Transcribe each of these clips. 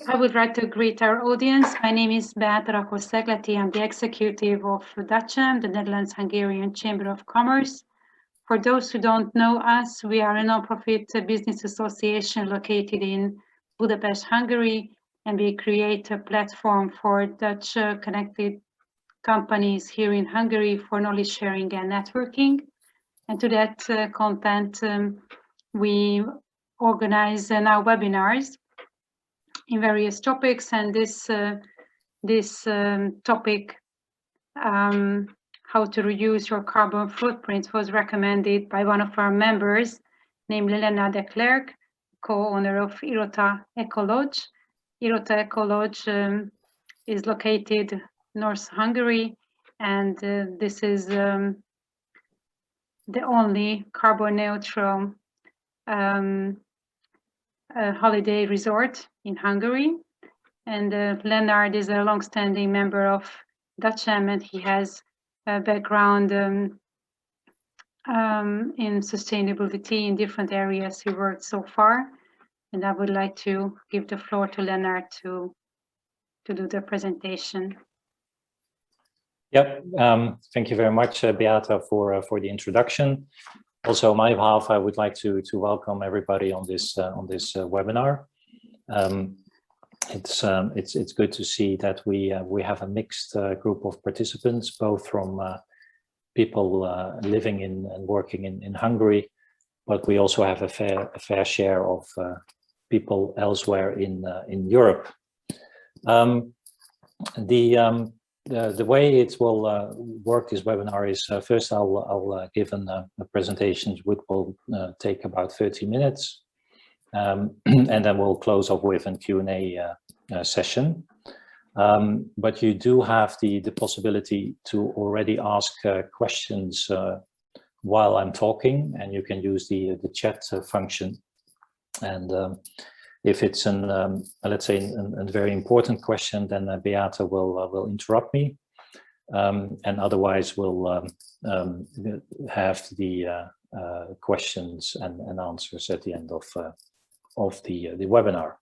I would like to greet our audience. My name is Beata Rakos-Szegleti. I'm the executive of DACHEM, the Netherlands-Hungarian Chamber of Commerce. For those who don't know us, we are a non-profit business association located in Budapest, Hungary, and we create a platform for Dutch connected companies here in Hungary for knowledge sharing and networking. And to that content, we organize now webinars in various topics, and this topic, how to reduce your carbon footprint, was recommended by one of our members, namely Lennard de Klerk, co-owner of Irota Ecolodge. Irota Ecolodge is located North Hungary, and this is the only carbon neutral holiday resort in Hungary. And Lennard is a long-standing member of DACHEM, and he has a background in sustainability in different areas he worked so far. And I would like to give the floor to Lennard to do the presentation. Yep, thank you very much, Beata, for the introduction. Also, on my behalf, I would like to welcome everybody on this webinar. It's good to see that we have a mixed group of participants, both from people living in and working in Hungary, but we also have a fair share of people elsewhere in Europe. The way it will work this webinar is first I'll give a presentation which will take about 30 minutes, and then we'll close off with a Q&A session. But you do have the possibility to already ask questions while I'm talking, and you can use the chat function. And if it's let's say a very important question, then Beata will interrupt me, and otherwise we'll have the questions and answers at the end of the webinar.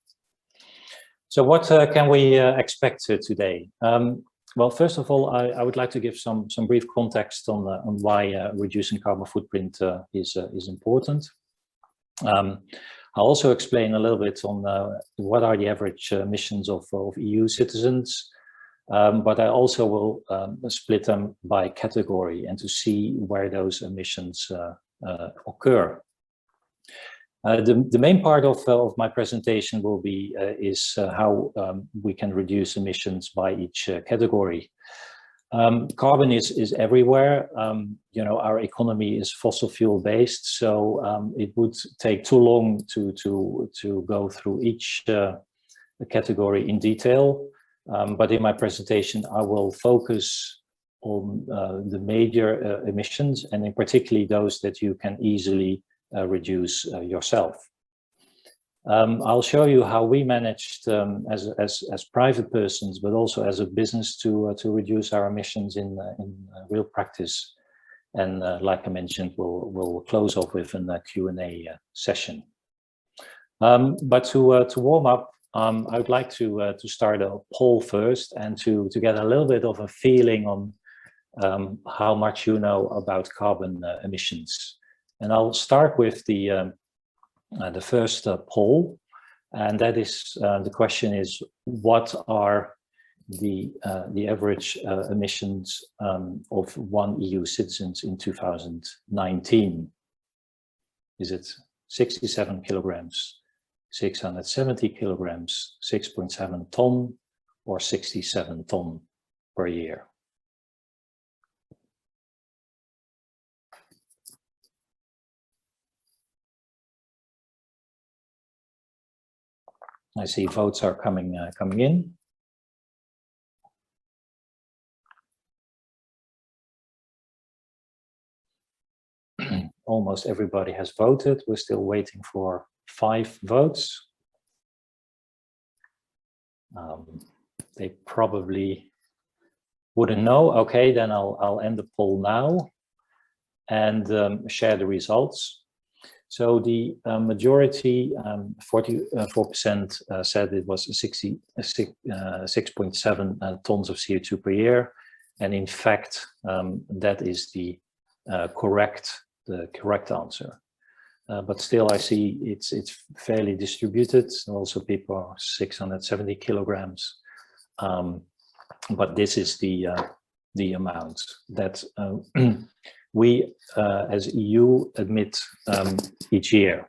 So what can we expect today? Well, first of all, I would like to give some brief context on why reducing carbon footprint is important. I'll also explain a little bit on what are the average emissions of EU citizens, but I also will split them by category and to see where those emissions occur. The main part of my presentation will be how we can reduce emissions by each category. Carbon is everywhere. You know, our economy is fossil fuel based, so it would take too long to go through each category in detail. But in my presentation, I will focus on the major emissions, and in particularly those that you can easily reduce yourself. I'll show you how we managed as private persons, but also as a business to reduce our emissions in real practice. And like I mentioned, we'll close off with a Q&A session. But to warm up, I would like to start a poll first and to get a little bit of a feeling on how much you know about carbon emissions. And I'll start with the first poll, and that is the question is, what are the average emissions of one EU citizen in 2019? Is it 67 kilograms, 670 kilograms, 6.7 ton, or 67 ton per year? I see votes are coming in. Almost everybody has voted. We're still waiting for 5 votes. They probably wouldn't know. Okay, then I'll end the poll now and share the results. So the majority, 44%, said it was 6.7 tons of CO2 per year, and in fact, that is the correct answer. But still, I see it's fairly distributed. Also, people are 670 kilograms, but this is the amount that we as EU emit each year.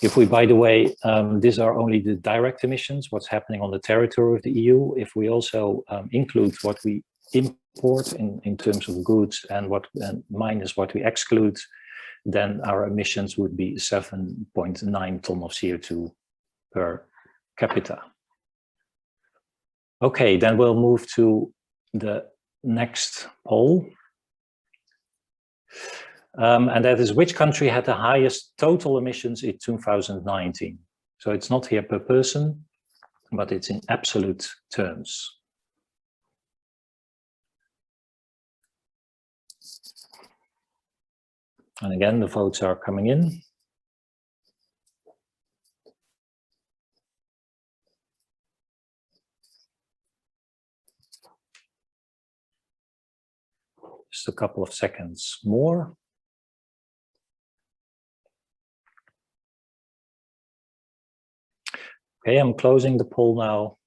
If we, by the way, these are only the direct emissions, what's happening on the territory of the EU. If we also include what we import in terms of goods and minus what we exclude, then our emissions would be 7.9 ton of CO2 per capita. Okay, then we'll move to the next poll. And that is, which country had the highest total emissions in 2019? So it's not here per person, but it's in absolute terms. And again, the votes are coming in. Just a couple of seconds more. Okay, I'm closing the poll now,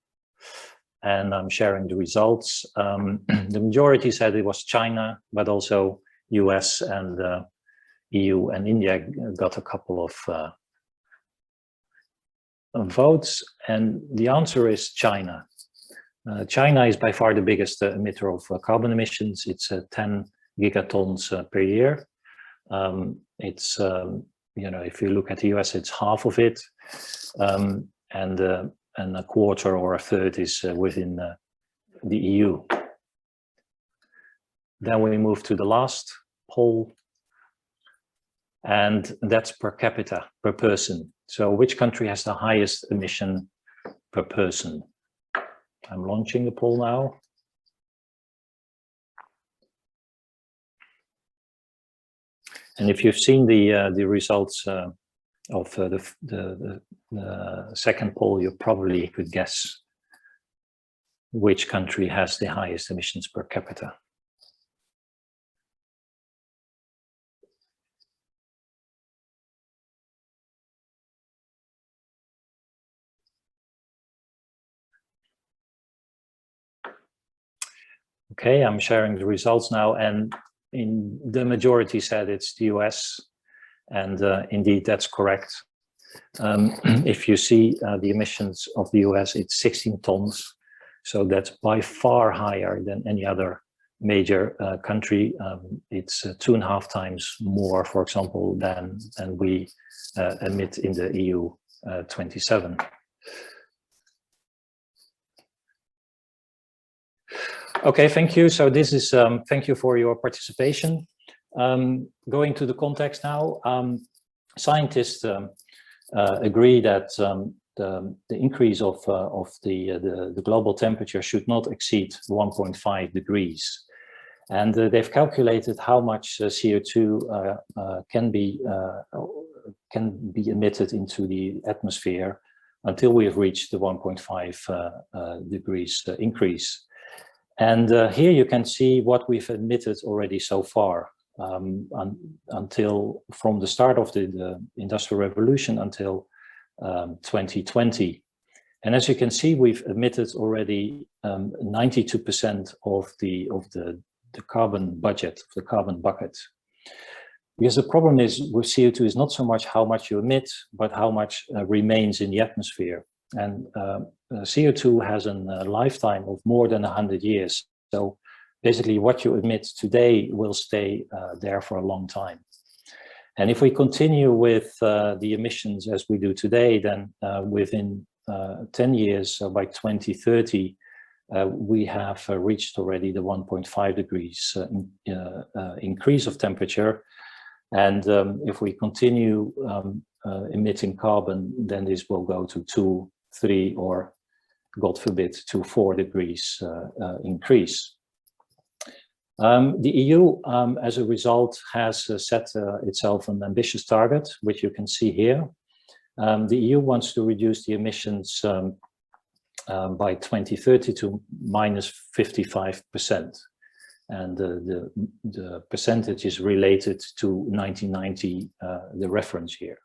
and I'm sharing the results. The majority said it was China, but also US and EU and India got a couple of votes, and the answer is China. China is by far the biggest emitter of carbon emissions. It's 10 gigatons per year. It's, you know, if you look at the US, it's half of it. And a quarter or a third is within the EU. Then we move to the last poll, and that's per capita, per person. So which country has the highest emission per person? I'm launching the poll now. And if you've seen the results of the second poll, you probably could guess which country has the highest emissions per capita. Okay, I'm sharing the results now, and in the majority said it's the US, and indeed that's correct. If you see the emissions of the US, it's 16 tons, so that's by far higher than any other major country. It's 2.5 times more, for example, than we emit in the EU 27. Okay, thank you. So this is, thank you for your participation. Going to the context now, scientists agree that the increase of the global temperature should not exceed 1.5 degrees. And they've calculated how much CO2 can be emitted into the atmosphere until we have reached the 1.5 degrees increase. And here you can see what we've emitted already so far, until from the start of the Industrial Revolution until 2020. And as you can see, we've emitted already 92% of the carbon budget, the carbon bucket. Because the problem is with CO2 is not so much how much you emit, but how much remains in the atmosphere. And CO2 has a lifetime of more than 100 years. So basically what you emit today will stay there for a long time. And if we continue with the emissions as we do today, then within 10 years, so by 2030, we have reached already the 1.5 degrees increase of temperature. And if we continue emitting carbon, then this will go to 2, 3, or God forbid, to 4 degrees increase. The EU, as a result, has set itself an ambitious target, which you can see here. The EU wants to reduce the emissions by 2030 to minus 55%. And the percentage is related to 1990, the reference year.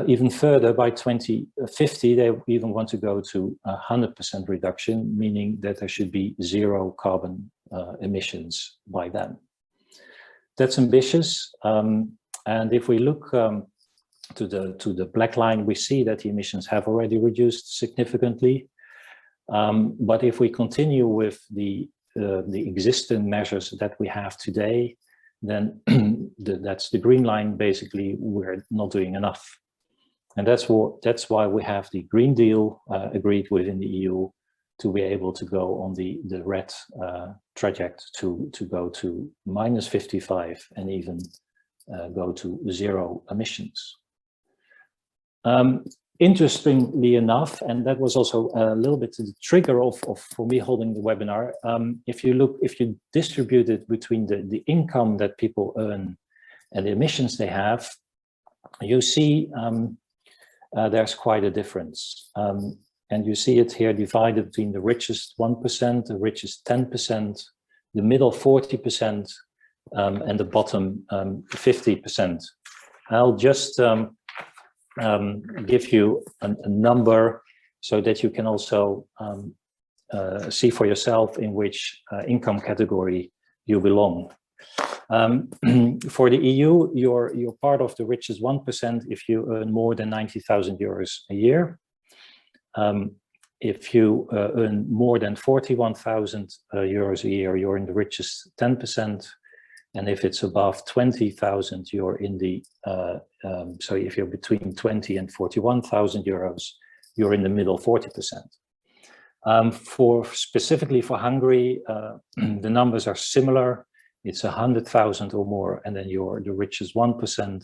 Even further, by 2050, they even want to go to 100% reduction, meaning that there should be zero carbon emissions by then. That's ambitious. And if we look to the black line, we see that the emissions have already reduced significantly. But if we continue with the existing measures that we have today, then that's the green line. Basically, we're not doing enough. And that's why we have the Green Deal agreed within the EU to be able to go on the red trajectory to go to minus 55 and even go to zero emissions. Interestingly enough, and that was also a little bit the trigger for me holding the webinar, if you distribute it between the income that people earn and the emissions they have, you see there's quite a difference. And you see it here divided between the richest 1%, the richest 10%, the middle 40%, and the bottom 50%. I'll just give you a number so that you can also see for yourself in which income category you belong. For the EU, you're part of the richest 1% if you earn more than 90,000 euros a year. If you earn more than 41,000 euros a year, you're in the richest 10%. And if it's above 20,000, you're in the, so if you're between 20 and 41,000 euros, you're in the middle 40%. Specifically for Hungary, the numbers are similar. It's 100,000 or more, and then you're the richest 1%.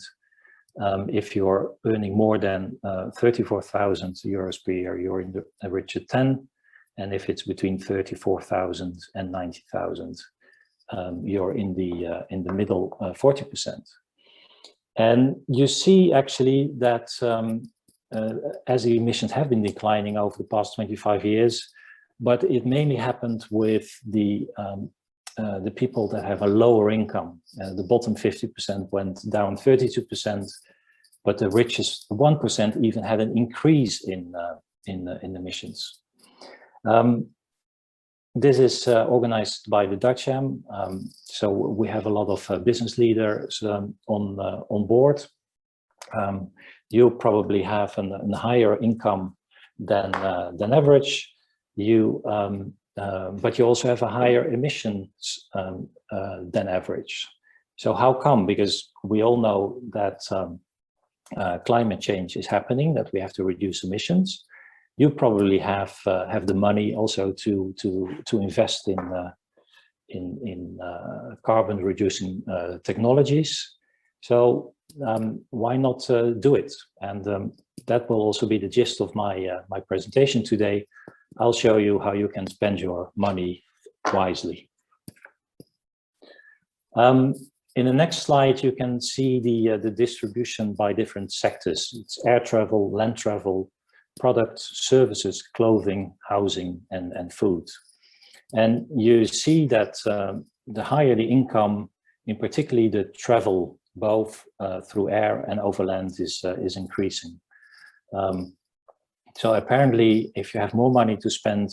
If you're earning more than 34,000 euros per year, you're in the richest 10. And if it's between 34,000 and 90,000, you're in the middle 40%. And you see actually that as the emissions have been declining over the past 25 years, but it mainly happened with the people that have a lower income. The bottom 50% went down 32%, but the richest 1% even had an increase in emissions. This is organized by the Dutcham, so we have a lot of business leaders on board. You probably have a higher income than average. But you also have a higher emissions than average. So how come? Because we all know that climate change is happening, that we have to reduce emissions. You probably have the money also to invest in carbon reducing technologies. So why not do it? And that will also be the gist of my presentation today. I'll show you how you can spend your money wisely. In the next slide, you can see the distribution by different sectors. It's air travel, land travel, products, services, clothing, housing, and food. And you see that the higher the income, in particularly the travel, both through air and over land, is increasing. So apparently, if you have more money to spend,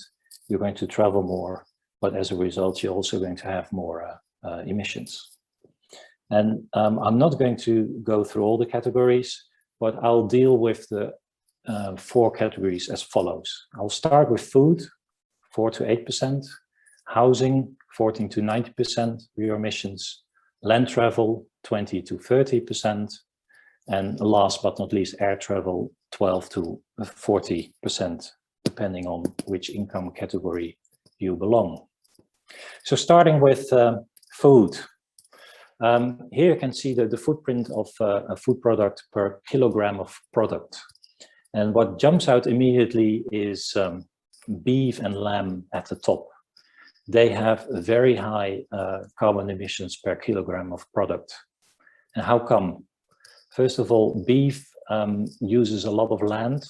you're going to travel more, but as a result, you're also going to have more emissions. And I'm not going to go through all the categories, but I'll deal with the 4 categories as follows. I'll start with food, 4 to 8%, housing, 14 to 90% of your emissions, land travel, 20 to 30%, and last but not least, air travel, 12 to 40%, depending on which income category you belong. So starting with food. Here you can see the footprint of a food product per kilogram of product. And what jumps out immediately is beef and lamb at the top. they have very high carbon emissions per kilogram of product. And how come? First of all, beef uses a lot of land.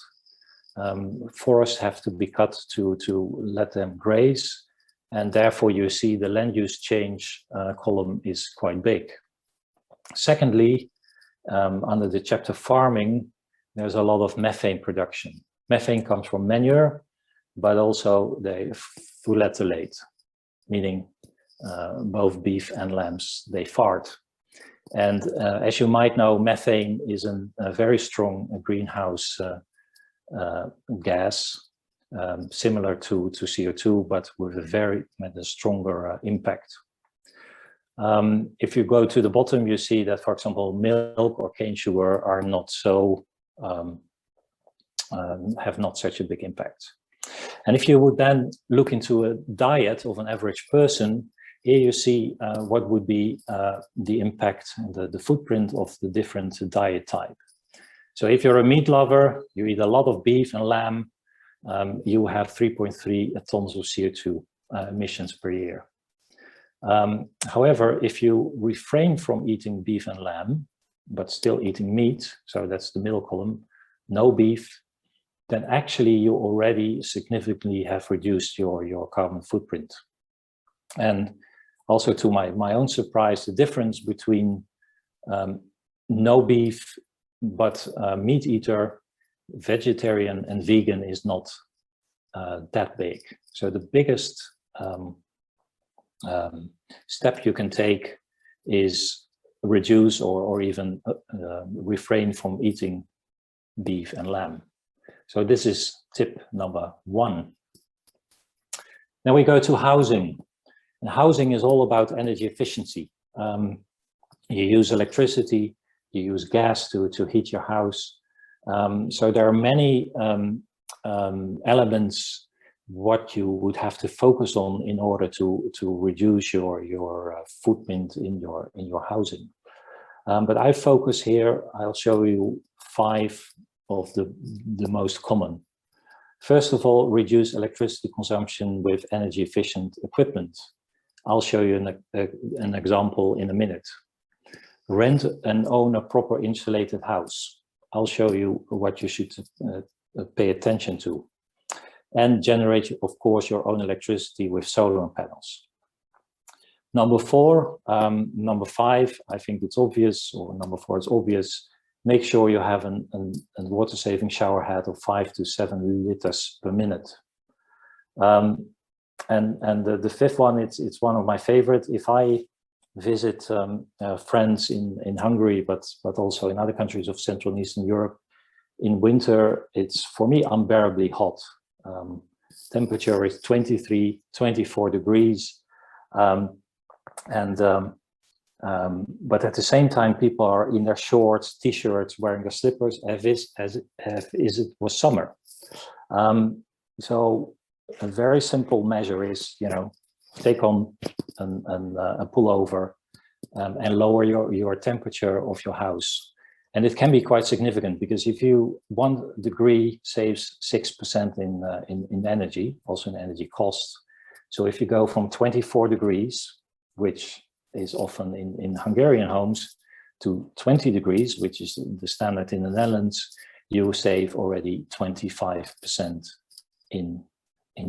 Forests have to be cut to let them graze, and therefore you see the land use change column is quite big. Secondly, under the chapter farming, there's a lot of methane production. Methane comes from manure, but also they fluoretylate, meaning both beef and lambs, they fart. And as you might know, methane is a very strong greenhouse gas, similar to CO2, but with a stronger impact. If you go to the bottom, you see that, for example, milk or cane sugar are not so, have not such a big impact. And if you would then look into a diet of an average person, here you see what would be the impact and the footprint of the different diet type. So if you're a meat lover, you eat a lot of beef and lamb, you have 3.3 tons of CO2 emissions per year. However, if you refrain from eating beef and lamb, but still eating meat, so that's the middle column, no beef, then actually you already significantly have reduced your carbon footprint. And also, to my own surprise, the difference between no beef but meat eater, vegetarian and vegan is not that big. So the biggest step you can take is reduce or even refrain from eating beef and lamb. So this is tip number 1. Now we go to housing. And housing is all about energy efficiency. You use electricity, you use gas to heat your house. So there are many elements what you would have to focus on in order to reduce your footprint in your housing. But I focus here, I'll show you 5 of the most common. First of all, reduce electricity consumption with energy efficient equipment. I'll show you an example in a minute. Rent and own a proper insulated house. I'll show you what you should pay attention to. And generate, of course, your own electricity with solar panels. Number 4, number 5, I think it's obvious, or number 4 is obvious. Make sure you have a water-saving shower head of 5 to 7 liters per minute. And the 5th one, it's one of my favorites. If I visit friends in Hungary, but also in other countries of Central and Eastern Europe, in winter, it's for me unbearably hot. Temperature is 23, 24 degrees. But at the same time, people are in their shorts, t-shirts, wearing their slippers as it was summer. So a very simple measure is, take on a pullover and lower your temperature of your house. And it can be quite significant, because if 1 degree saves 6% in energy, also in energy costs. So if you go from 24 degrees, which is often in Hungarian homes, to 20 degrees, which is the standard in the Netherlands, you save already 25% in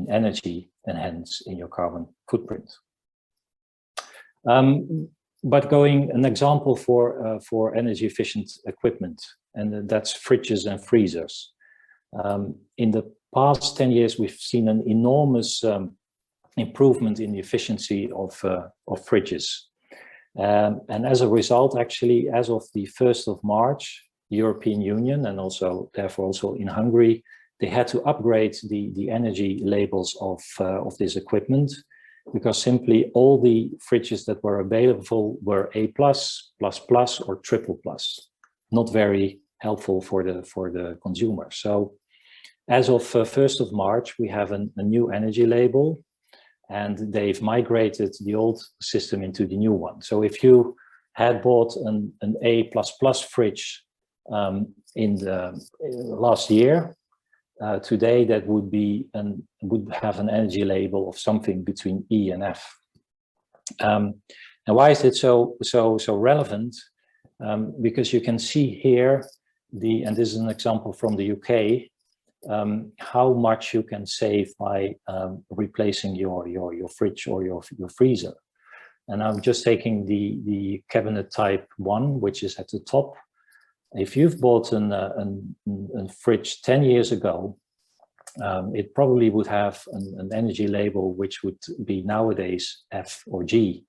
energy and hence in your carbon footprint. But an example for energy efficient equipment, and that's fridges and freezers. In the past 10 years, we've seen an enormous improvement in the efficiency of fridges. And as a result, actually, as of the 1st of March, European Union, and also therefore also in Hungary, they had to upgrade the energy labels of this equipment, because simply all the fridges that were available were A+, plus, or triple plus. Not very helpful for the consumer. So as of 1st of March, we have a new energy label, and they've migrated the old system into the new one. So if you had bought an A++ fridge in the last year, today that would have an energy label of something between E and F. And why is it so relevant? Because you can see here and this is an example from the UK, how much you can save by replacing your fridge or your freezer. And I'm just taking the cabinet type 1, which is at the top. If you've bought a fridge 10 years ago, it probably would have an energy label which would be nowadays F or G.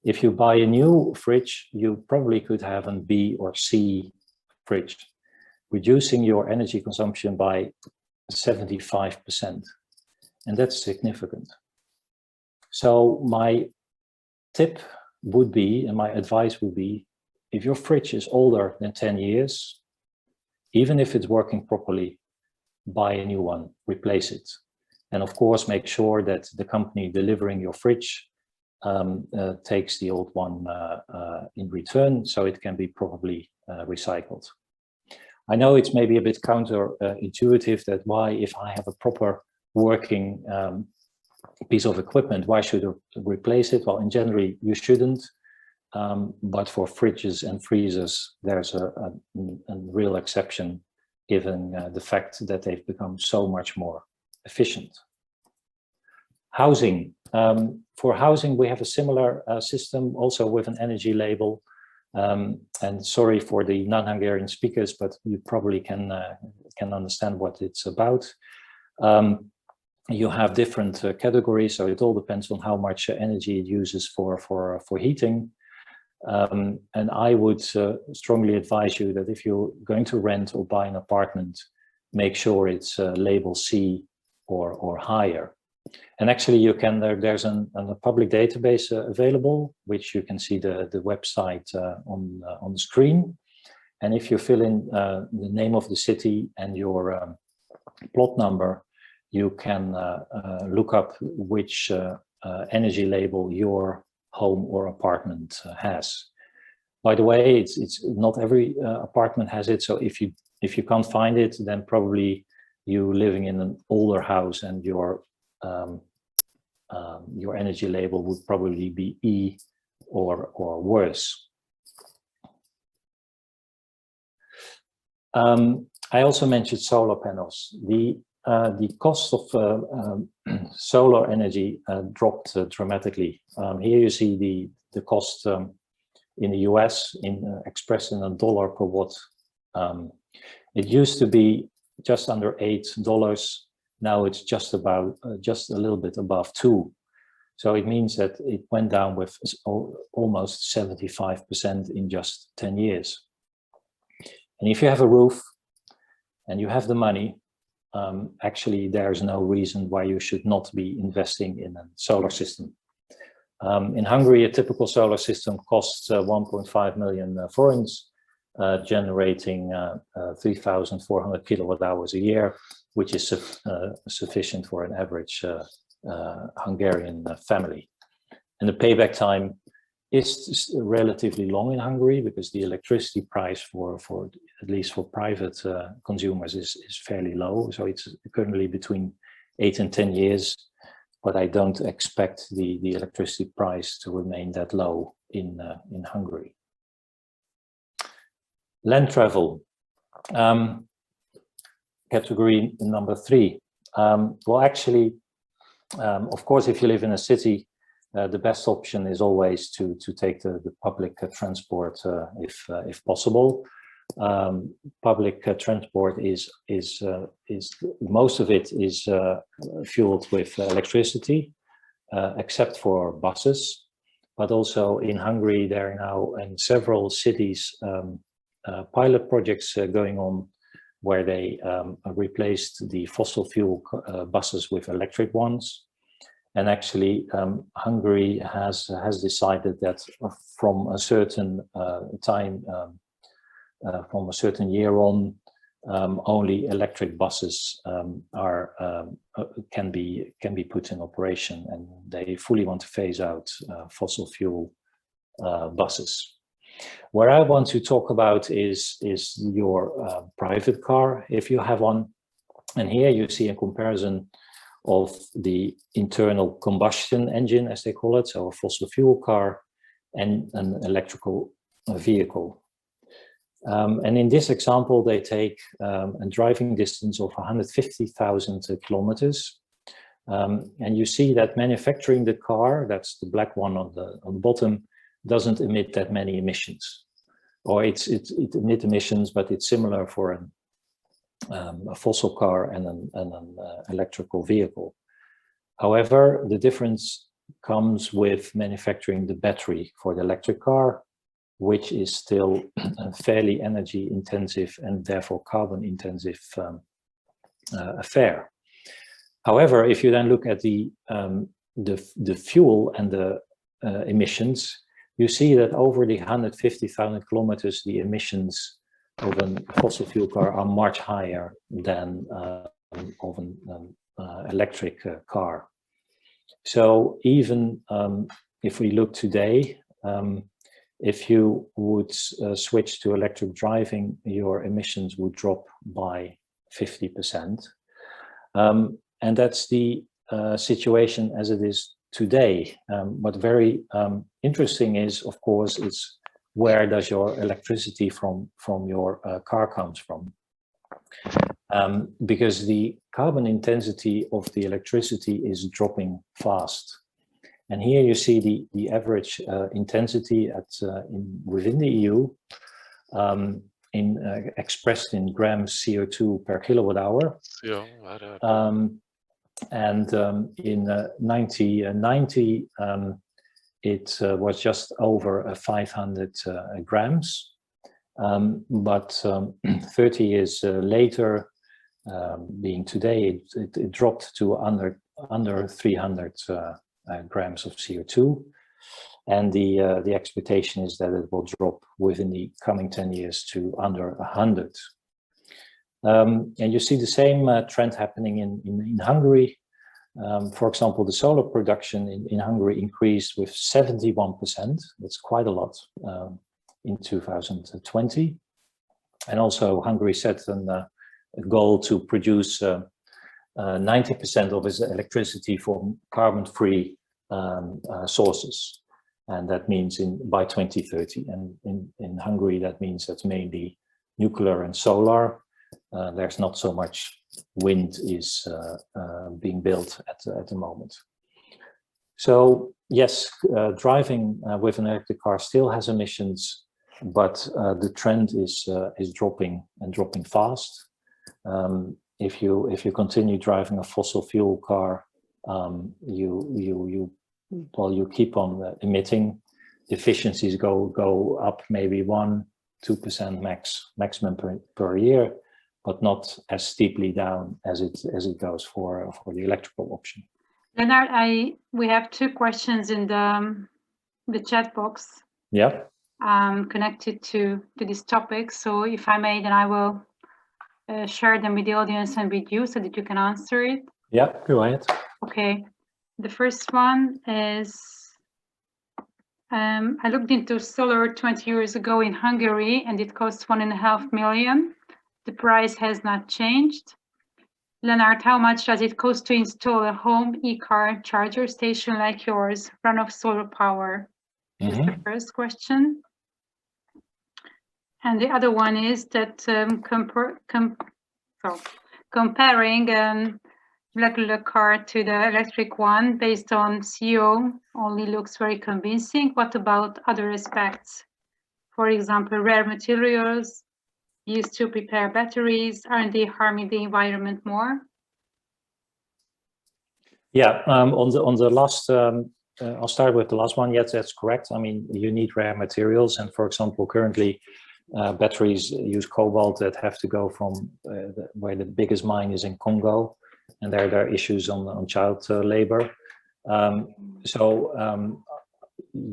If you buy a new fridge, you probably could have a B or C fridge, reducing your energy consumption by 75%. And that's significant. So my tip would be, and my advice would be, if your fridge is older than 10 years, even if it's working properly, buy a new one, replace it. And of course, make sure that the company delivering your fridge takes the old one in return, so it can be properly recycled. I know it's maybe a bit counterintuitive that why, if I have a proper working piece of equipment, why should I replace it? Well, in general, you shouldn't. But for fridges and freezers, there's a real exception, given the fact that they've become so much more efficient. Housing. For housing, we have a similar system, also with an energy label. And sorry for the non-Hungarian speakers, but you probably can understand what it's about. You have different categories, so it all depends on how much energy it uses for heating. And I would strongly advise you that if you're going to rent or buy an apartment, make sure it's label C or higher. And actually, you can. There's a public database available, which you can see the website on the screen. And if you fill in the name of the city and your plot number, you can look up which energy label your home or apartment has. By the way, it's not every apartment has it. So if you can't find it, then probably you living in an older house and your energy label would probably be E or worse. I also mentioned solar panels. The cost of solar energy dropped dramatically. Here you see the cost in the US expressed in $1 per watt. It used to be just under $8. Now it's just a little bit above 2. So it means that it went down with almost 75% in just 10 years. And if you have a roof and you have the money, actually there's no reason why you should not be investing in a solar system. In Hungary, a typical solar system costs 1.5 million forints, generating 3,400 kilowatt hours a year, which is sufficient for an average Hungarian family. And the payback time is relatively long in Hungary because the electricity price for at least for private consumers is fairly low. So it's currently between 8 and 10 years, but I don't expect the electricity price to remain that low in Hungary. Land travel. Category number 3. Well, actually, of course, if you live in a city, the best option is always to take the public transport if possible. Public transport is most of it is fueled with electricity, except for buses. But also in Hungary, there are now in several cities pilot projects going on where they replaced the fossil fuel buses with electric ones. And actually, Hungary has decided that from a certain time, from a certain year on, only electric buses can be put in operation, and they fully want to phase out fossil fuel buses. Where I want to talk about is your private car, if you have one. And here you see a comparison of the internal combustion engine, as they call it, so a fossil fuel car, and an electrical vehicle. And in this example, they take a driving distance of 150,000 kilometers. And you see that manufacturing the car, that's the black one on the bottom, doesn't emit that many emissions. Or it emits emissions, but it's similar for a fossil car and an electrical vehicle. However, the difference comes with manufacturing the battery for the electric car, which is still fairly energy intensive and therefore carbon intensive affair. However, if you then look at the fuel and the emissions, you see that over the 150,000 kilometers, the emissions of a fossil fuel car are much higher than of an electric car. So even if we look today, if you would switch to electric driving, your emissions would drop by 50%. And that's the situation as it is today. What very interesting is, of course, is where does your electricity from your car comes from? Because the carbon intensity of the electricity is dropping fast. And here you see the average intensity within the EU, expressed in grams CO2 per kilowatt hour. And in 1990, it was just over 500 grams. But 30 years later, being today, it dropped to under 300 grams of CO2. And the expectation is that it will drop within the coming 10 years to under 100. And you see the same trend happening in Hungary. For example, the solar production in Hungary increased with 71%. That's quite a lot in 2020. And also Hungary set a goal to produce 90% of its electricity from carbon-free sources. And that means by 2030. And in Hungary, that means that's mainly nuclear and solar. There's not so much wind is being built at the moment. So yes, driving with an electric car still has emissions, but the trend is dropping and dropping fast. If you continue driving a fossil fuel car, you keep on emitting. Efficiencies go up maybe 1-2% maximum per year, but not as steeply down as it goes for the electrical option. Lennard, we have two questions in the chat box. Yeah. Connected to this topic. So if I may, then I will share them with the audience and with you so that you can answer it. Yeah, go ahead. Okay. The first one is, I looked into solar 20 years ago in Hungary and it cost 1.5 million. The price has not changed. Lennard, how much does it cost to install a home e-car charger station like yours, run off solar power? This is the first question. And the other one is that comparing regular car to the electric one based on CO only looks very convincing. What about other aspects? For example, rare materials used to prepare batteries, aren't they harming the environment more? Yeah, on the last, I'll start with the last one. Yes, that's correct. I mean, you need rare materials, and for example, currently batteries use cobalt that have to go from where the biggest mine is in Congo, and there are issues on child labor.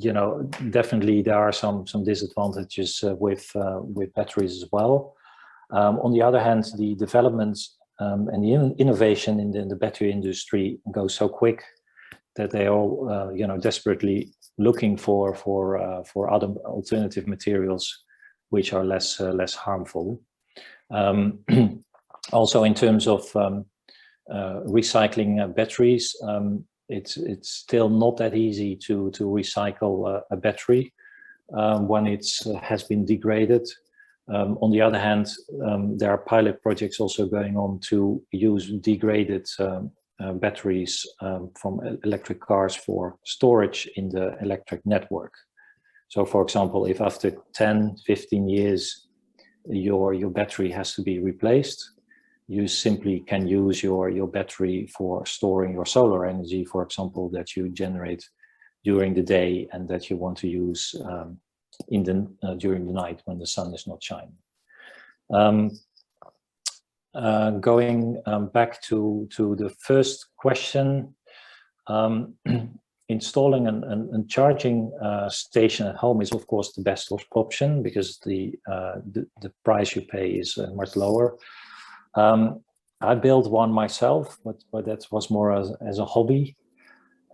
You know, definitely there are some disadvantages with batteries as well. On the other hand, the developments and the innovation in the battery industry goes so quick that they all you know, desperately looking for other alternative materials which are less harmful. Also, in terms of recycling batteries, it's still not that easy to recycle a battery when it has been degraded. On the other hand, there are pilot projects also going on to use degraded batteries from electric cars for storage in the electric network. So, for example, if after 10, 15 years your battery has to be replaced, you simply can use your battery for storing your solar energy, for example, that you generate during the day and that you want to use during the night when the sun is not shining. Going back to the first question, installing and charging station at home is of course the best option because the price you pay is much lower. I built one myself, but that was more as a hobby,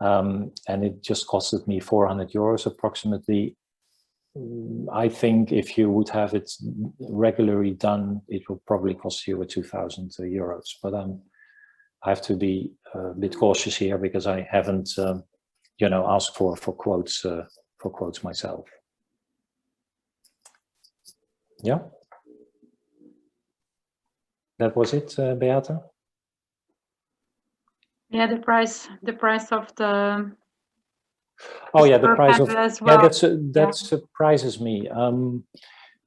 and it just costed me 400 euros approximately. I think if you would have it regularly done, it will probably cost you 2,000 euros. But I have to be a bit cautious here because I haven't, asked for quotes myself. Yeah. That was it, Beate? Yeah, the price of the. Oh yeah, the price of well. that surprises me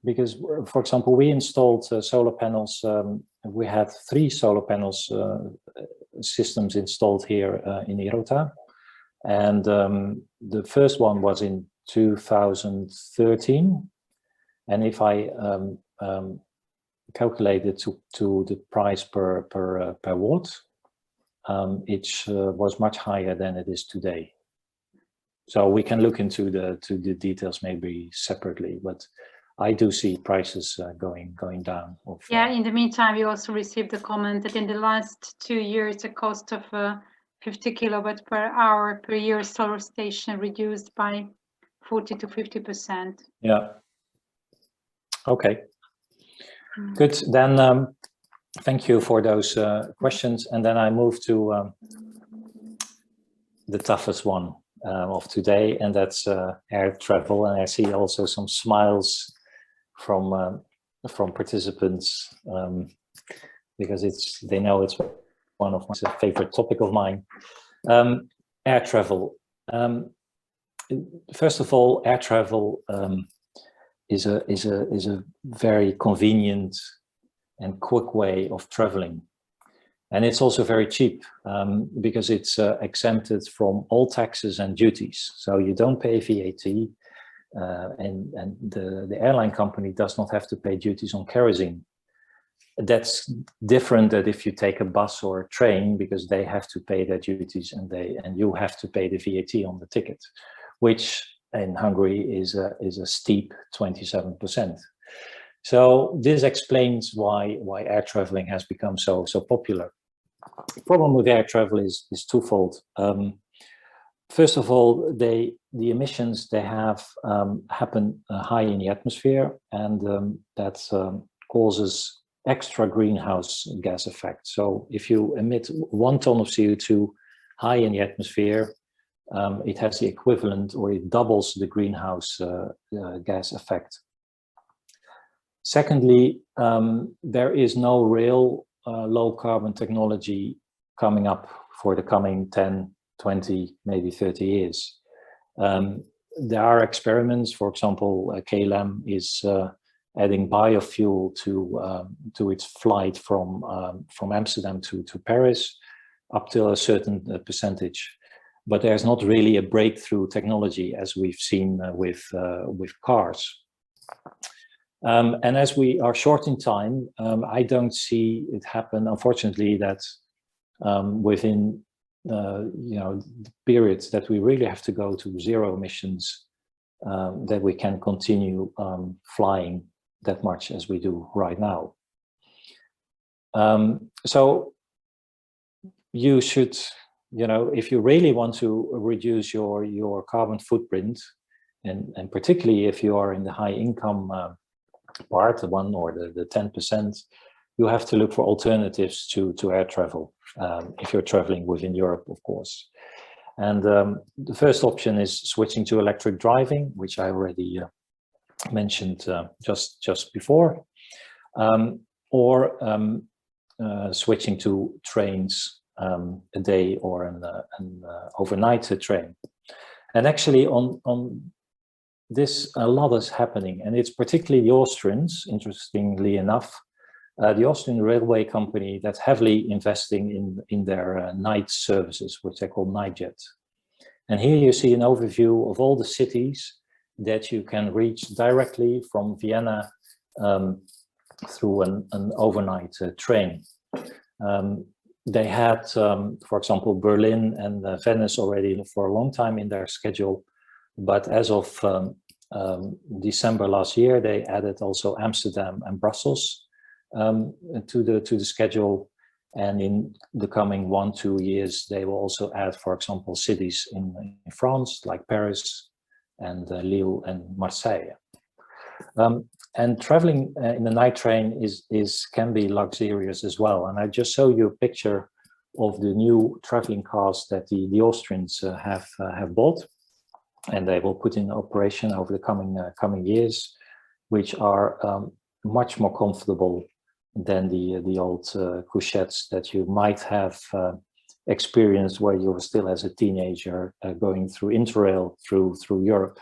because, for example, we installed solar panels. We had 3 solar panels systems installed here in Irota, and the first one was in 2013, and if I calculated to the price per watt, it was much higher than it is today. So we can look into the details maybe separately, but I do see prices going down. Yeah. In the meantime, we also received a comment that in the last 2 years, the cost of 50 kilowatt per hour per year solar station reduced by 40 to 50%. Yeah. Okay. Good. Then thank you for those questions, and then I move to the toughest one of today, and that's air travel. And I see also some smiles from participants because they know it's one of my favorite topic of mine. Air travel. First of all, air travel is a very convenient and quick way of traveling. And it's also very cheap because it's exempted from all taxes and duties. So you don't pay VAT, and the airline company does not have to pay duties on kerosene. That's different than if you take a bus or a train, because they have to pay their duties and you have to pay the VAT on the ticket, which in Hungary is a steep 27%. So this explains why air traveling has become so popular. The problem with air travel is twofold. First of all, the emissions they have happen high in the atmosphere, and that causes extra greenhouse gas effect. So if you emit 1 ton of CO2 high in the atmosphere, it has the equivalent, or it doubles the greenhouse gas effect. Secondly, there is no real low carbon technology coming up for the coming 10, 20, maybe 30 years. There are experiments. For example, KLM is adding biofuel to its flight from Amsterdam to Paris, up to a certain percentage. But there's not really a breakthrough technology as we've seen with cars. And as we are short in time, I don't see it happen, unfortunately, that within the periods that we really have to go to zero emissions, that we can continue flying that much as we do right now. So you should, if you really want to reduce your carbon footprint, and particularly if you are in the high income part, the 1 or the 10%, you have to look for alternatives to air travel if you're traveling within Europe, of course. And the first option is switching to electric driving, which I already mentioned just before, or switching to trains a day or an overnight train. And actually on this, a lot is happening, and it's particularly the Austrians, interestingly enough, the Austrian railway company that's heavily investing in their night services, which they call Nightjet. And here you see an overview of all the cities that you can reach directly from Vienna through an overnight train. They had, for example, Berlin and Venice already for a long time in their schedule, but as of December last year, they added also Amsterdam and Brussels to the schedule, and in the coming 1-2 years they will also add, for example, cities in France like Paris and Lille and Marseille. And traveling in the night train can be luxurious as well. And I just show you a picture of the new traveling cars that the Austrians have bought, and they will put in operation over the coming years, which are much more comfortable than the old couchettes that you might have experienced where you were still as a teenager going through Interrail through Europe.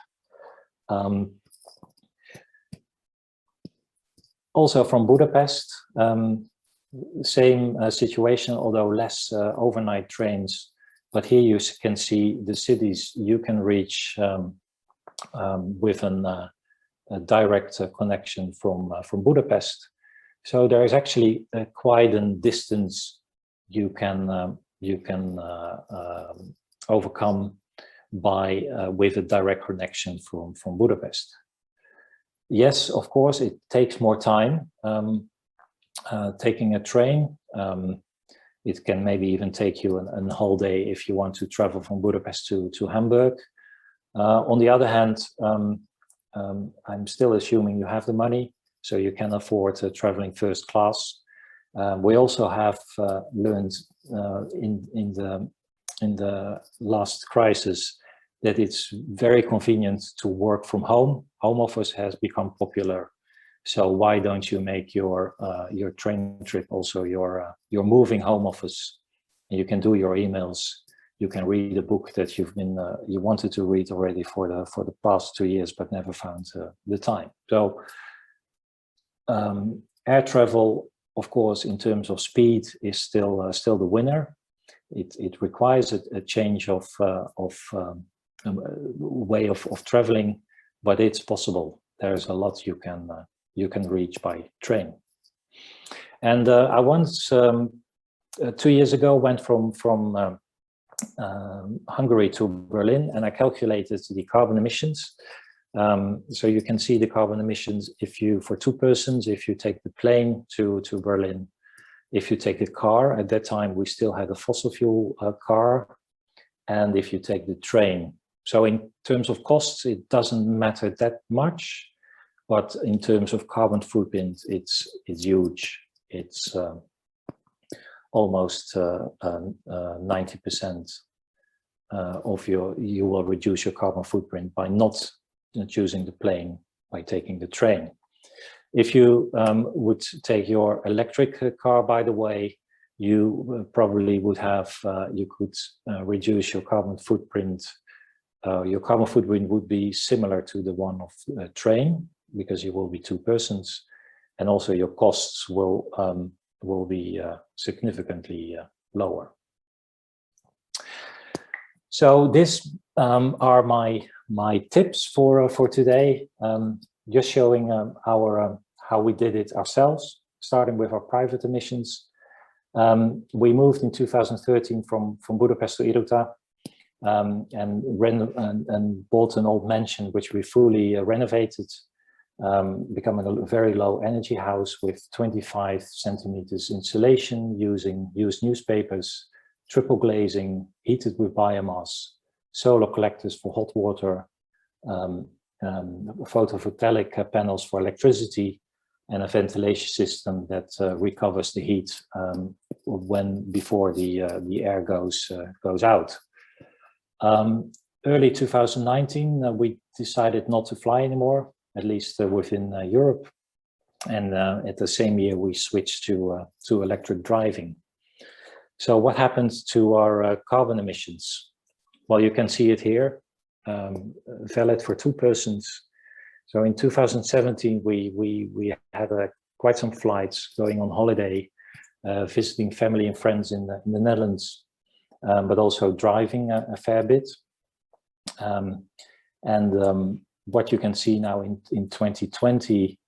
Also from Budapest, same situation, although less overnight trains, but here you can see the cities you can reach with a direct connection from Budapest. So there is actually quite a distance you can overcome by with a direct connection from Budapest. Yes, of course, it takes more time taking a train. It can maybe even take you a whole day if you want to travel from Budapest to Hamburg. On the other hand, I'm still assuming you have the money, so you can afford traveling first class. We also have learned in the last crisis that it's very convenient to work from home. Home office has become popular, so why don't you make your train trip also your moving home office? And you can do your emails. You can read a book that you wanted to read already for the past 2 years but never found the time. So air travel, of course, in terms of speed, is still the winner. It requires a change of way of traveling, but it's possible. There's a lot you can reach by train. And I once 2 years ago went from Hungary to Berlin, and I calculated the carbon emissions. So you can see the carbon emissions for 2 persons, if you take the plane to Berlin. If you take a car, at that time we still had a fossil fuel car, and if you take the train. So in terms of costs, it doesn't matter that much, but in terms of carbon footprint, it's huge. It's almost 90% of you will reduce your carbon footprint by not choosing the plane, by taking the train. If you would take your electric car, by the way, you probably would have, you could reduce your carbon footprint. Your carbon footprint would be similar to the one of a train, because you will be 2 persons, and also your costs will be significantly lower. So this are my tips for today. Just showing how we did it ourselves, starting with our private emissions. We moved in 2013 from Budapest to Iruta, and bought an old mansion which we fully renovated, becoming a very low energy house with 25 centimeters insulation, using used newspapers, triple glazing, heated with biomass, solar collectors for hot water, photovoltaic panels for electricity, and a ventilation system that recovers the heat before the air goes out. Early 2019, we decided not to fly anymore, at least within Europe. And at the same year, we switched to electric driving. So what happens to our carbon emissions? Well, you can see it here, valid for 2 persons. So in 2017, we had quite some flights going on holiday, visiting family and friends in the Netherlands, but also driving a fair bit. What you can see now in 2020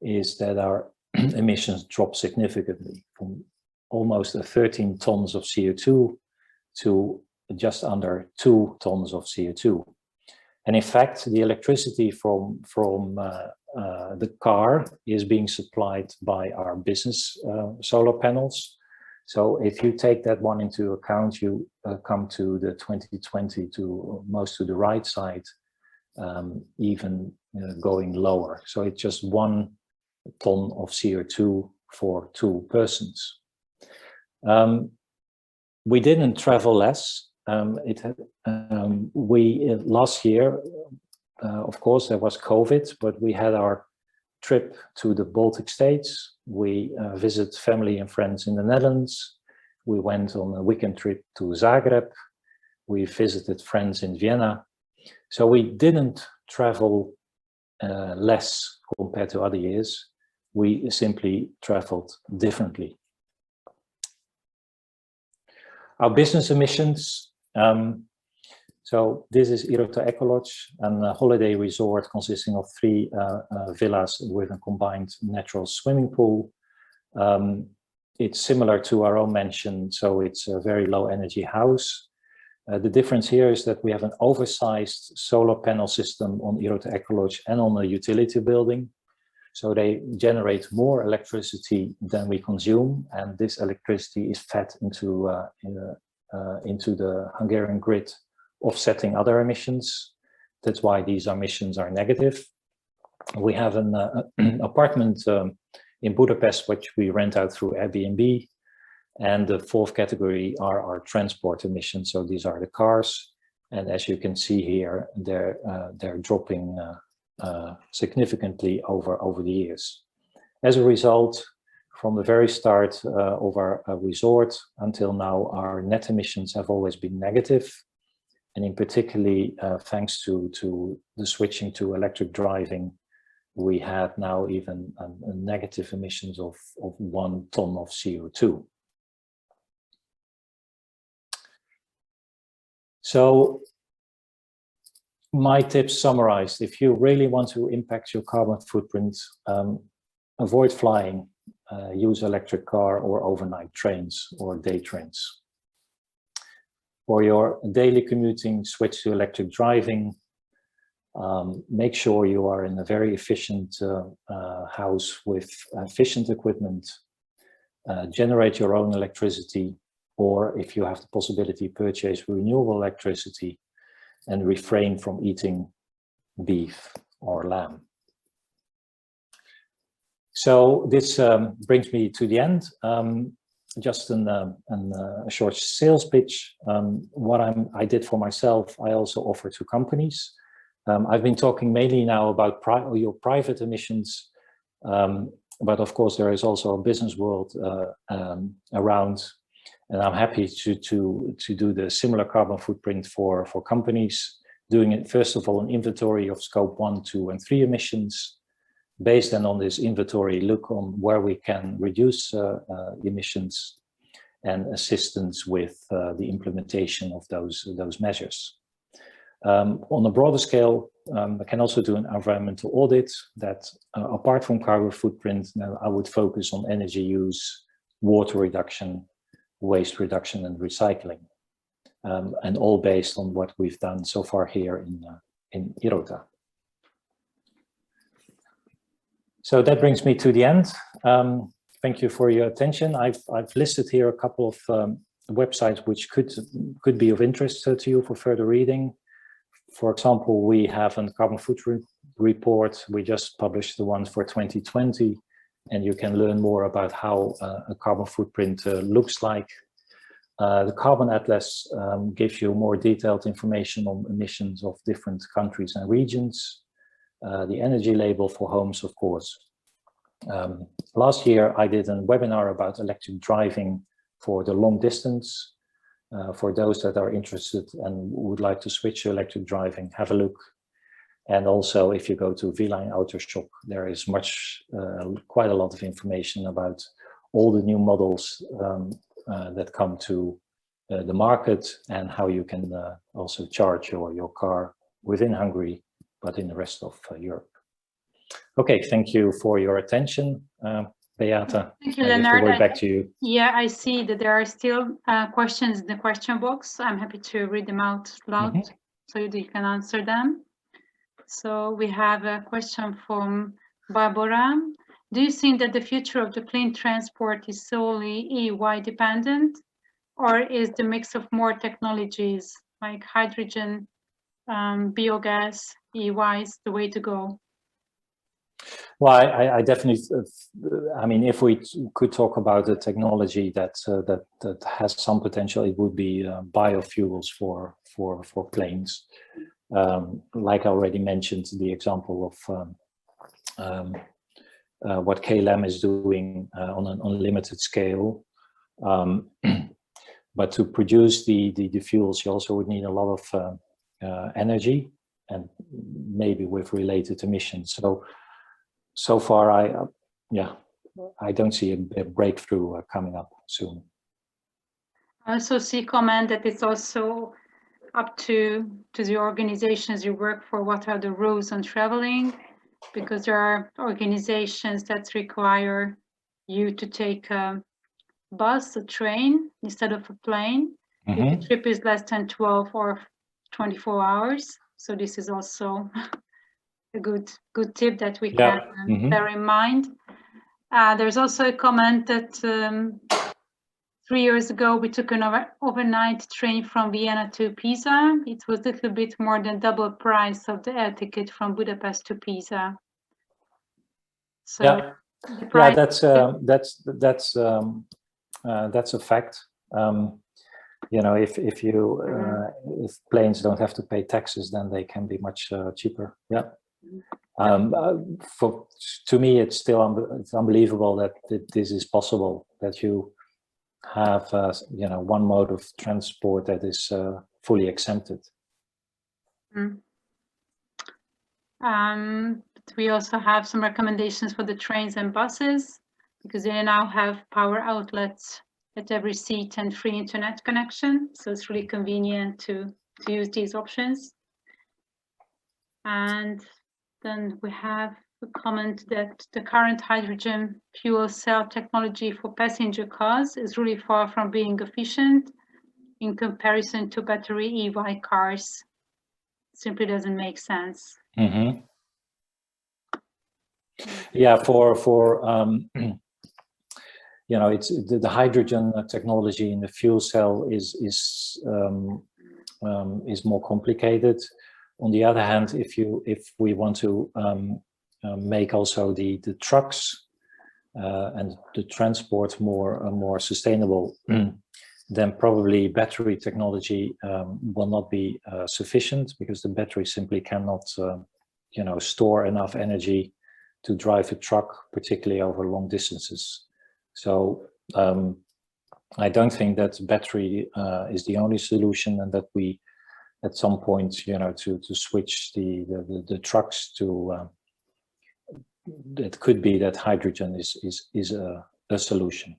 is that our emissions drop significantly from almost 13 tons of CO2 to just under 2 tons of CO2. And in fact, the electricity from the car is being supplied by our business solar panels. So if you take that one into account, you come to the 2020 to most to the right side, even going lower. So it's just 1 ton of CO2 for 2 persons. We didn't travel less. Last year, of course, there was COVID, but we had our trip to the Baltic states. We visited family and friends in the Netherlands. We went on a weekend trip to Zagreb. We visited friends in Vienna. So we didn't travel less compared to other years. We simply traveled differently. Our business emissions. So this is Irota Ecolodge, a holiday resort consisting of 3 villas with a combined natural swimming pool. It's similar to our own mansion, so it's a very low energy house. The difference here is that we have an oversized solar panel system on Irota Ecolodge and on the utility building. So they generate more electricity than we consume, and this electricity is fed into the Hungarian grid, offsetting other emissions. That's why these emissions are negative. We have an apartment in Budapest, which we rent out through Airbnb. And the 4th category are our transport emissions. So these are the cars. And as you can see here, they're dropping significantly over the years. As a result, from the very start of our resort until now, our net emissions have always been negative. And in particularly, thanks to the switching to electric driving, we have now even a negative emissions of 1 ton of CO2. So my tips summarized: if you really want to impact your carbon footprint, avoid flying, use electric car or overnight trains or day trains. For your daily commuting, switch to electric driving. Make sure you are in a very efficient house with efficient equipment. Generate your own electricity, or if you have the possibility, purchase renewable electricity, and refrain from eating beef or lamb. So this brings me to the end. Just a short sales pitch. What I did for myself, I also offer to companies. I've been talking mainly now about your private emissions, but of course there is also a business world around, and I'm happy to do the similar carbon footprint for companies, doing it first of all an inventory of scope 1, 2, and 3 emissions. Based then on this inventory, look on where we can reduce emissions and assistance with the implementation of those measures. On a broader scale, I can also do an environmental audit that, apart from carbon footprint, now I would focus on energy use, water reduction, waste reduction, and recycling, and all based on what we've done so far here in Irota. So that brings me to the end. Thank you for your attention. I've listed here a couple of websites which could be of interest to you for further reading. For example, we have a carbon footprint report. We just published the ones for 2020, and you can learn more about how a carbon footprint looks like. The Carbon Atlas gives you more detailed information on emissions of different countries and regions. The energy label for homes, of course. Last year, I did a webinar about electric driving for the long distance. For those that are interested and would like to switch to electric driving, have a look. And also, if you go to V-Line Auto Shop, there is quite a lot of information about all the new models that come to the market and how you can also charge your car within Hungary, but in the rest of Europe. Okay, thank you for your attention. Beata, thank you, Lennard. Back to you. Yeah, I see that there are still questions in the question box. I'm happy to read them out loud so you can answer them. So we have a question from Barbara. Do you think that the future of the clean transport is solely EY dependent, or is the mix of more technologies like hydrogen, biogas, EYs the way to go? Well, I definitely, I mean, if we could talk about a technology that has some potential, it would be biofuels for planes. Like I already mentioned, the example of what KLM is doing on an unlimited scale. But to produce the fuels, you also would need a lot of energy and maybe with related emissions. So far, I don't see a breakthrough coming up soon. I also see comment that it's also up to the organizations you work for, what are the rules on traveling, because there are organizations that require you to take a bus, a train, instead of a plane. If the trip is less than 12 or 24 hours. So this is also a good tip that we can bear in mind. There's also a comment that 3 years ago we took an overnight train from Vienna to Pisa. It was a little bit more than double price of the air ticket from Budapest to Pisa. So the price that's a fact. You know, if planes don't have to pay taxes, then they can be much cheaper. Yeah. To me, it's still it's unbelievable that this is possible, that you have you know, one mode of transport that is fully exempted. We also have some recommendations for the trains and buses, because they now have power outlets at every seat and free internet connection. So it's really convenient to use these options. And then we have a comment that the current hydrogen fuel cell technology for passenger cars is really far from being efficient in comparison to battery EY cars. It simply doesn't make sense. Yeah, you know, it's the hydrogen technology in the fuel cell is more complicated. On the other hand, if we want to make also the trucks and the transport more sustainable, then probably battery technology will not be sufficient, because the battery simply cannot you know, store enough energy to drive a truck, particularly over long distances. So I don't think that battery is the only solution, and that we at some point, you know, to switch the trucks to it could be that hydrogen is a solution.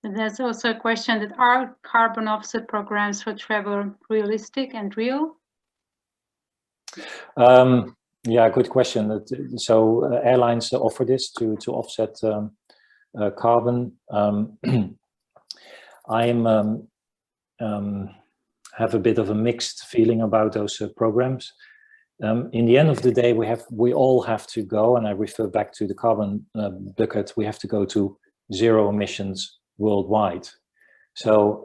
And there's also a question that, are carbon offset programs for travel realistic and real? Yeah, good question. So airlines offer this to offset carbon. I have a bit of a mixed feeling about those programs. In the end of the day, we all have to go, and I refer back to the carbon bucket. We have to go to zero emissions worldwide. So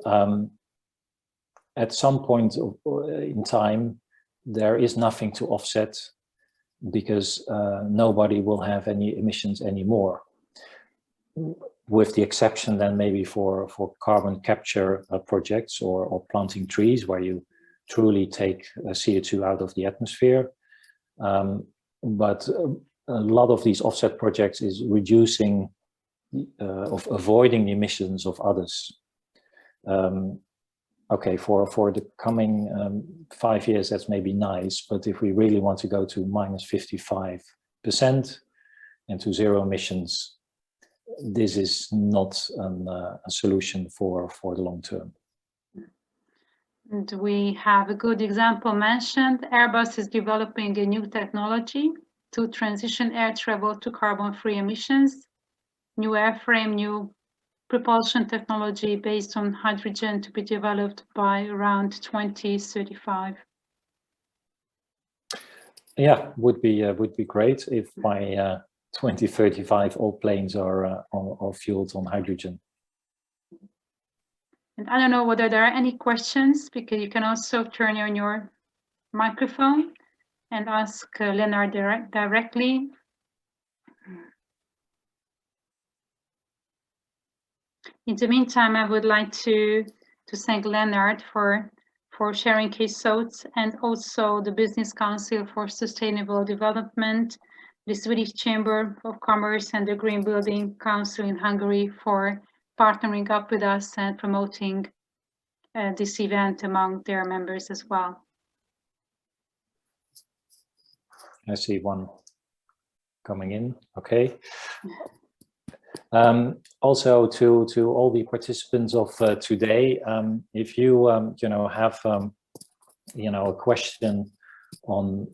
at some point in time, there is nothing to offset. because nobody will have any emissions anymore, with the exception then maybe for carbon capture projects or planting trees where you truly take CO2 out of the atmosphere. But a lot of these offset projects is reducing, of avoiding the emissions of others. Okay, for the coming 5 years, that's maybe nice, but if we really want to go to -55% and to zero emissions, this is not a solution for the long term. And we have a good example mentioned. Airbus is developing a new technology to transition air travel to carbon-free emissions. New airframe, new propulsion technology based on hydrogen to be developed by around 2035. Yeah, would be great if by 2035 all planes are fueled on hydrogen. And I don't know whether there are any questions, because you can also turn on your microphone and ask Lennard directly. In the meantime, I would like to thank Lennard for sharing his thoughts, and also the Business Council for Sustainable Development, the Swedish Chamber of Commerce and the Green Building Council in Hungary for partnering up with us and promoting this event among their members as well. I see one coming in. Okay. Also to all the participants of today, if you have a question on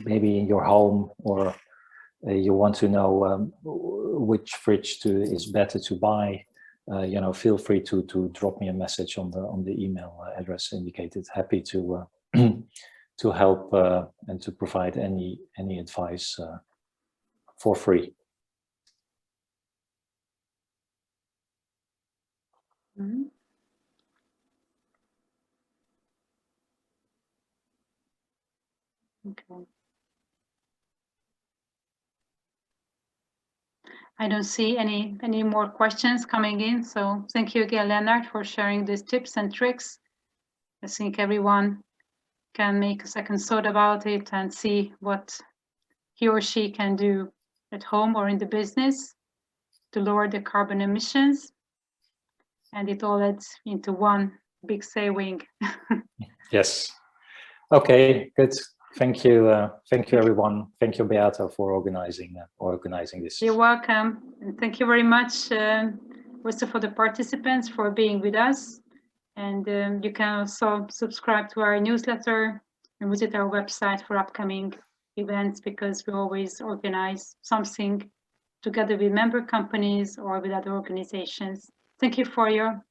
maybe in your home, or you want to know which fridge is better to buy, feel free to drop me a message on the email address indicated. Happy to to help and to provide any advice for free. Mm-hmm. Okay. I don't see any more questions coming in, so thank you again, Lennard, for sharing these tips and tricks. I think everyone can make a second thought about it and see what he or she can do at home or in the business to lower the carbon emissions. And it all adds into one big saving. Yes. Okay, good. Thank you, everyone. Thank you, Beata, for organizing this. You're welcome, and thank you very much also for the participants for being with us. And you can also subscribe to our newsletter and visit our website for upcoming events, because we always organize something together with member companies or with other organizations. Thank you for your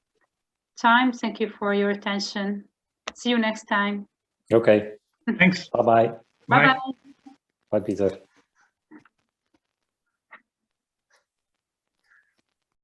time. Thank you for your attention. See you next time. Okay. Thanks. Bye-bye. Bye-bye. Bye, Peter.